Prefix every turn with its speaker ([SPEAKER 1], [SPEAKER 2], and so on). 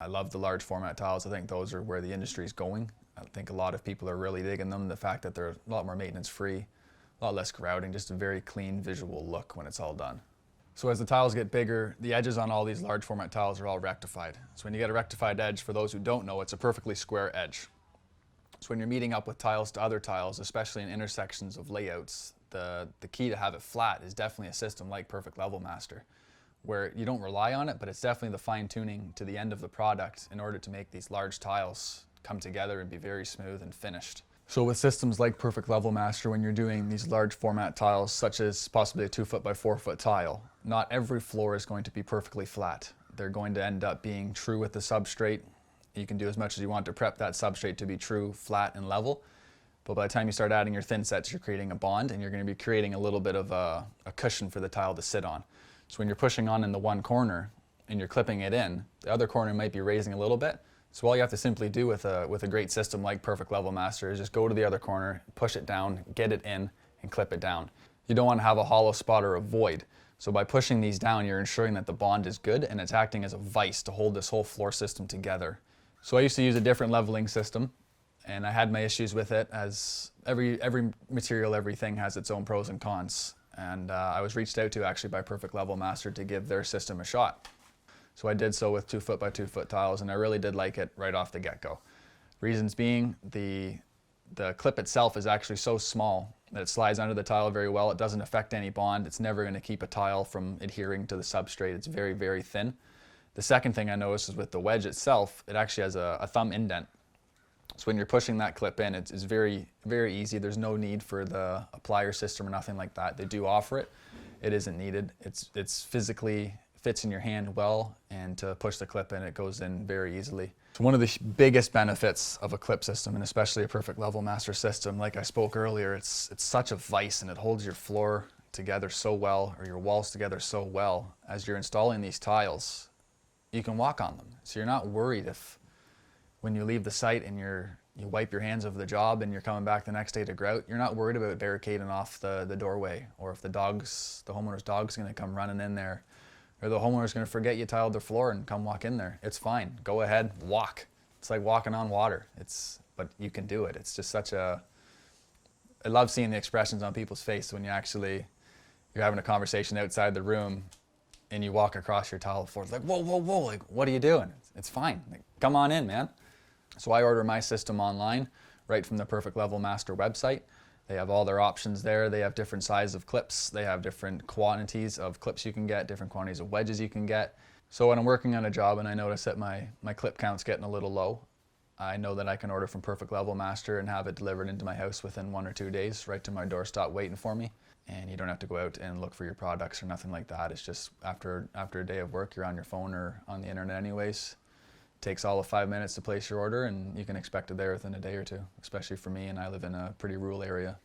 [SPEAKER 1] I love the large format tiles. I think those are where the industry is going. I think a lot of people are really digging them. The fact that they're a lot more maintenance free, a lot less grouting, just a very clean visual look when it's all done. So as the tiles get bigger, the edges on all these large format tiles are all rectified. So when you get a rectified edge, for those who don't know, it's a perfectly square edge. So when you're meeting up with tiles to other tiles, especially in intersections of layouts, the key to have it flat is definitely a system like Perfect Level Master, where you don't rely on it, but it's definitely the fine tuning to the end of the product in order to make these large tiles come together and be very smooth and finished. So with systems like Perfect Level Master, when you're doing these large format tiles, such as possibly a 2 foot by 4 foot tile, not every floor is going to be perfectly flat. They're going to end up being true with the substrate. You can do as much as you want to prep that substrate to be true, flat, and level. But by the time you start adding your thin sets, you're creating a bond, and you're going to be creating a little bit of a cushion for the tile to sit on. So when you're pushing on in the one corner and you're clipping it in, the other corner might be raising a little bit. So all you have to simply do with a great system like Perfect Level Master is just go to the other corner, push it down, get it in, and clip it down. You don't want to have a hollow spot or a void. So by pushing these down, you're ensuring that the bond is good and it's acting as a vise to hold this whole floor system together. So I used to use a different leveling system, and I had my issues with it, as every material, everything has its own pros and cons. And I was reached out to actually by Perfect Level Master to give their system a shot. So I did so with 2 foot by 2 foot tiles, and I really did like it right off the get-go. Reasons being, the clip itself is actually so small that it slides under the tile very well. It doesn't affect any bond. It's never going to keep a tile from adhering to the substrate. It's very, very thin. The second thing I noticed is with the wedge itself, it actually has a thumb indent. So when you're pushing that clip in, it's very, very easy. There's no need for the plier system or nothing like that. They do offer it. It isn't needed. It's physically fits in your hand well, and to push the clip in, it goes in very easily. So one of the biggest benefits of a clip system, and especially a Perfect Level Master system, like I spoke earlier, it's such a vise, and it holds your floor together so well, or your walls together so well. As you're installing these tiles, you can walk on them. So you're not worried if when you leave the site and you wipe your hands of the job and you're coming back the next day to grout, you're not worried about barricading off the doorway, or if the homeowner's dog's gonna come running in there, or the homeowner's going to forget you tiled their floor and come walk in there. It's fine. Go ahead, walk. It's like walking on water. But you can do it. It's just such a... I love seeing the expressions on people's face when you're having a conversation outside the room and you walk across your tile floor. It's like, whoa, whoa, whoa, like, what are you doing? It's fine. Like, come on in, man. So I order my system online right from the Perfect Level Master website. They have all their options there. They have different sizes of clips. They have different quantities of clips you can get, different quantities of wedges you can get. So when I'm working on a job and I notice that my clip count's getting a little low, I know that I can order from Perfect Level Master and have it delivered into my house within 1 or 2 days, right to my doorstep waiting for me. And you don't have to go out and look for your products or nothing like that. It's just after a day of work, you're on your phone or on the internet anyways. It takes all of 5 minutes to place your order, and you can expect it there within a day or two, especially for me, and I live in a pretty rural area.